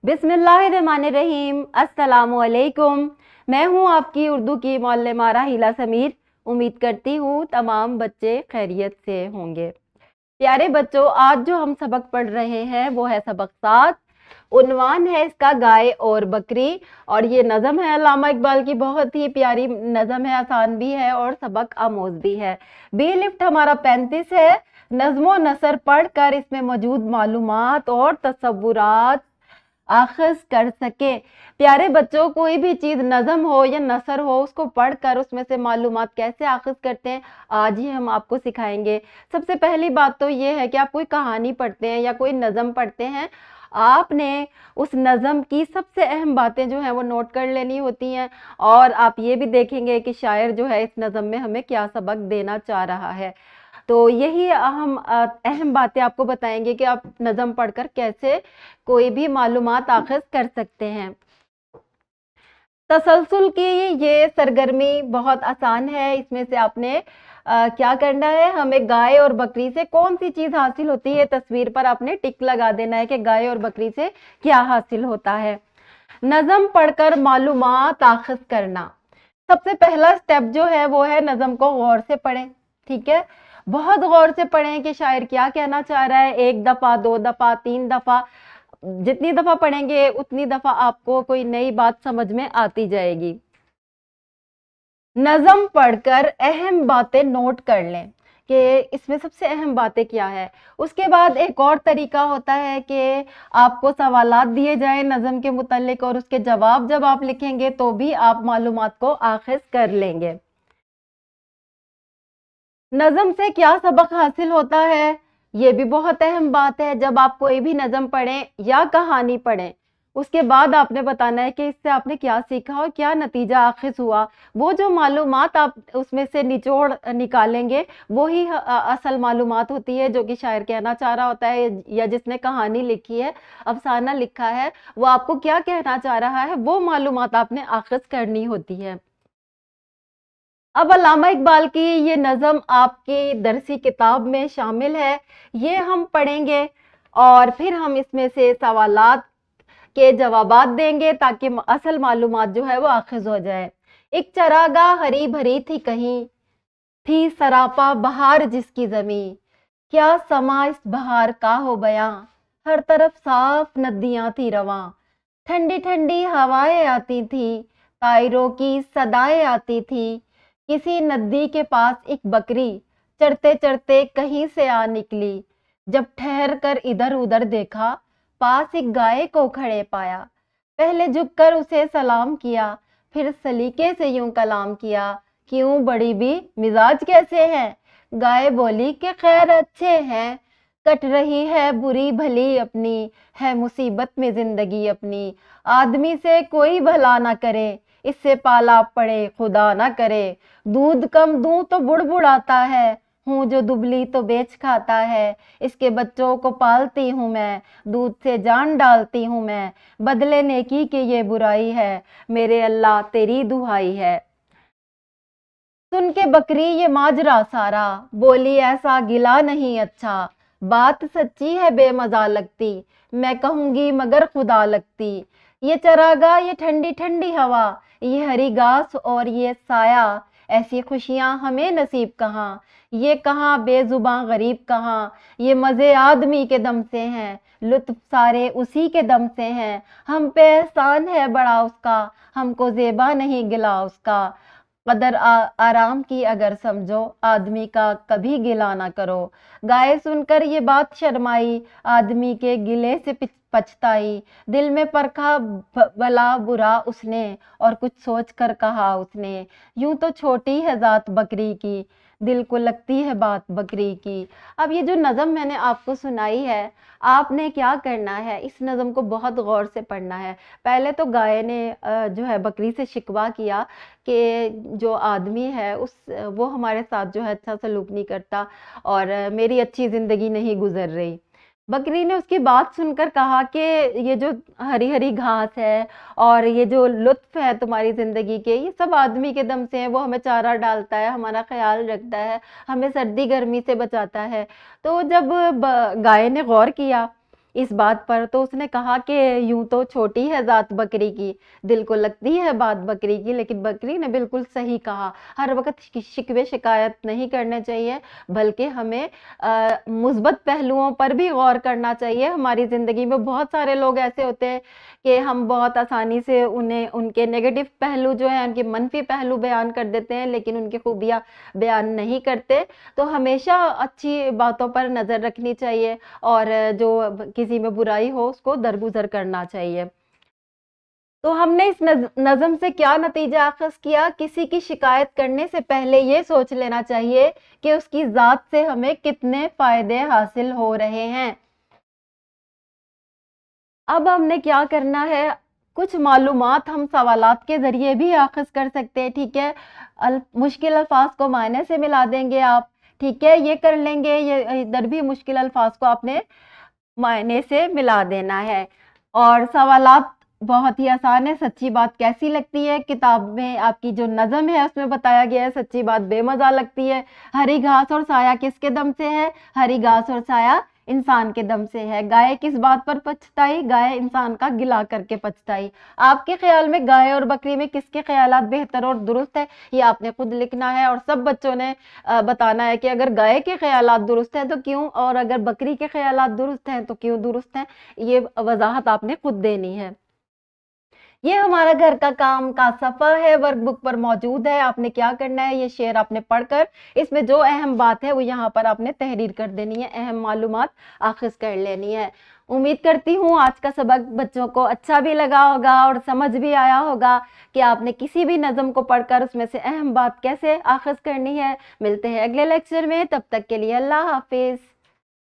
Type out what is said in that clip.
बिस्मिल्लाहिर्रहमानिर्रहीम। अस्सलामुअलैकुम। मैं हूँ आपकी उर्दू की मौल्लमा राहिला समीर। उम्मीद करती हूँ तमाम बच्चे खैरियत से होंगे। प्यारे बच्चों, आज जो हम सबक पढ़ रहे हैं वो है सबक 7। उन्वान है इसका गाय और बकरी, और ये नज़म है अल्लामा इकबाल की, बहुत ही प्यारी नज़म है, आसान भी है और सबक आमोज भी है। बी लिफ्ट हमारा 35 है। नज़्मो नसर पढ़कर इसमें मौजूद मालूमात और तसव्वुरात आखिज कर सके। प्यारे बच्चों, कोई भी चीज नज़म हो या नसर हो, उसको पढ़कर उसमें से मालूमात कैसे आखिज करते हैं, आज ही हम आपको सिखाएंगे। सबसे पहली बात तो ये है कि आप कोई कहानी पढ़ते हैं या कोई नज़म पढ़ते हैं, आपने उस नज़म की सबसे अहम बातें जो हैं वो नोट कर लेनी होती हैं, और आप ये भी देखेंगे कि शायर जो है इस नज़म में हमें क्या सबक देना चाह रहा है। तो यही हम अहम बातें आपको बताएंगे कि आप नज़म पढ़कर कैसे कोई भी मालूमात आखिज कर सकते हैं। तसलसल की ये सरगर्मी बहुत आसान है। इसमें से आपने क्या करना है, हमें गाय और बकरी से कौन सी चीज हासिल होती है, तस्वीर पर आपने टिक लगा देना है कि गाय और बकरी से क्या हासिल होता है। नज़म पढ़कर मालूमात आखिज करना, सबसे पहला स्टेप जो है वो है नज़म को गौर से पढ़ें। ठीक है, बहुत गौर से पढ़ें कि शायर क्या कहना चाह रहा है। 1 दफा, 2 दफा, 3 दफा, जितनी दफा पढ़ेंगे उतनी दफा आपको कोई नई बात समझ में आती जाएगी। नज़म पढ़कर अहम बातें नोट कर लें कि इसमें सबसे अहम बातें क्या है। उसके बाद एक और तरीका होता है कि आपको सवालात दिए जाए नज़म के मुतालिक, और उसके जवाब जब आप लिखेंगे तो भी आप मालूमात को आखिज कर लेंगे। नज़म से क्या सबक हासिल होता है, ये भी बहुत अहम बात है। जब आप कोई भी नज़म पढ़ें या कहानी पढ़ें, उसके बाद आपने बताना है कि इससे आपने क्या सीखा और क्या नतीजा आखिर हुआ। वो जो मालूमात आप उसमें से निचोड़ निकालेंगे वो ही असल मालूमात होती है, जो कि शायर कहना चाह रहा होता है, या जिसने कहानी लिखी है, अफसाना लिखा है, वो आपको क्या कहना चाह रहा है, वो मालूमात आपने आखिज करनी होती है। अब अल्लामा इकबाल की ये नज़म आपकी दरसी किताब में शामिल है, ये हम पढ़ेंगे और फिर हम इसमें से सवालात के जवाबात देंगे ताकि असल मालूमात जो है वो आखिज हो जाए। एक चरागाह हरी भरी थी कहीं, थी सरापा बहार जिसकी जमी, क्या समा इस बहार का हो बयां, हर तरफ साफ नदियां थी रवां, ठंडी ठंडी हवाएं आती थी, तायरों की सदाएं आती थी, किसी नदी के पास एक बकरी चरते चरते कहीं से आ निकली, जब ठहर कर इधर उधर देखा, पास एक गाय को खड़े पाया, पहले झुककर उसे सलाम किया, फिर सलीके से यूं कलाम किया, क्यों बड़ी भी मिजाज कैसे हैं। गाय बोली कि खैर अच्छे हैं, कट रही है बुरी भली अपनी, है मुसीबत में जिंदगी अपनी, आदमी से कोई भला ना करे, इससे पाला पड़े खुदा ना करे, दूध कम दूं तो बुड़बुड़ाता है, हूँ जो दुबली तो बेच खाता है, इसके बच्चों को पालती हूँ मैं, दूध से जान डालती हूँ मैं, बदले नेकी की ये बुराई है, मेरे अल्लाह तेरी दुहाई है। सुन के बकरी ये माजरा सारा, बोली ऐसा गिला नहीं अच्छा, बात सच्ची है बेमजा लगती, मैं कहूंगी मगर खुदा लगती, ये चरागाह ये ठंडी ठंडी हवा, ये हरी घास और ये साया, ऐसी खुशियां हमें नसीब कहाँ, ये कहाँ बेजुबां गरीब कहाँ, ये मजे आदमी के दम से हैं, लुत्फ सारे उसी के दम से हैं, हम पे एहसान है बड़ा उसका, हमको जेबा नहीं गिला उसका, कदर आराम की अगर समझो, आदमी का कभी गिला ना करो। गाय सुनकर ये बात शर्माई, आदमी के गिले से पछताई, दिल में परखा भला बुरा उसने, और कुछ सोच कर कहा उसने, यूं तो छोटी है जात बकरी की, दिल को लगती है बात बकरी की। अब ये जो नज़म मैंने आपको सुनाई है, आपने क्या करना है, इस नज़म को बहुत गौर से पढ़ना है। पहले तो गाय ने जो है बकरी से शिकवा किया कि जो आदमी है वो हमारे साथ जो है अच्छा सलूक नहीं करता, और मेरी अच्छी ज़िंदगी नहीं गुजर रही। बकरी ने उसकी बात सुनकर कहा कि ये जो हरी हरी घास है और ये जो लुत्फ है तुम्हारी ज़िंदगी के, ये सब आदमी के दम से है, वो हमें चारा डालता है, हमारा ख्याल रखता है, हमें सर्दी गर्मी से बचाता है। तो जब गाय ने गौर किया اس بات پر، تو اس نے کہا کہ یوں تو چھوٹی ہے ذات بکری کی، دل کو لگتی ہے بات بکری کی، لیکن بکری نے بالکل صحیح کہا، ہر وقت شکوے شکایت نہیں کرنے چاہیے، بلکہ ہمیں مثبت پہلوؤں پر بھی غور کرنا چاہیے۔ ہماری زندگی میں بہت سارے لوگ ایسے ہوتے ہیں کہ ہم بہت آسانی سے ان کے نیگیٹو پہلو جو ہیں، ان کے منفی پہلو بیان کر دیتے ہیں، لیکن ان کی خوبیاں بیان نہیں کرتے۔ تو ہمیشہ اچھی باتوں پر نظر رکھنی چاہیے، اور جو کسی میں برائی ہو اس کو درگزر کرنا چاہیے۔ تو ہم نے اس نظم سے کیا نتیجہ اخذ کیا؟ کسی کی شکایت کرنے سے پہلے یہ سوچ لینا چاہیے کہ اس کی ذات سے ہمیں کتنے فائدے حاصل ہو رہے ہیں۔ اب ہم نے کیا کرنا ہے، کچھ معلومات ہم سوالات کے ذریعے بھی اخذ کر سکتے ہیں، ٹھیک ہے؟ مشکل الفاظ کو معنی سے ملا دیں گے آپ، ٹھیک ہے؟ یہ کر لیں گے، یہ ادھر بھی مشکل الفاظ کو آپ نے معنی سے ملا دینا ہے۔ اور سوالات بہت ہی آسان ہے، سچی بات کیسی لگتی ہے؟ کتاب میں آپ کی جو نظم ہے اس میں بتایا گیا ہے، سچی بات بے مزہ لگتی ہے۔ ہری گھاس اور سایہ کس کے دم سے ہے؟ ہری گھاس اور سایہ انسان کے دم سے ہے۔ گائے کس بات پر پچھتائی؟ گائے انسان کا گلا کر کے پچھتائی۔ آپ کے خیال میں گائے اور بکری میں کس کے خیالات بہتر اور درست ہے؟ یہ آپ نے خود لکھنا ہے، اور سب بچوں نے بتانا ہے کہ اگر گائے کے خیالات درست ہیں تو کیوں، اور اگر بکری کے خیالات درست ہیں تو کیوں درست ہیں، یہ وضاحت آپ نے خود دینی ہے۔ یہ ہمارا گھر کا کام کا صفحہ ہے، ورک بک پر موجود ہے۔ آپ نے کیا کرنا ہے، یہ شعر آپ نے پڑھ کر اس میں جو اہم بات ہے وہ یہاں پر آپ نے تحریر کر دینی ہے، اہم معلومات اخذ کر لینی ہے۔ امید کرتی ہوں آج کا سبق بچوں کو اچھا بھی لگا ہوگا اور سمجھ بھی آیا ہوگا کہ آپ نے کسی بھی نظم کو پڑھ کر اس میں سے اہم بات کیسے اخذ کرنی ہے۔ ملتے ہیں اگلے لیکچر میں، تب تک کے لیے اللہ حافظ۔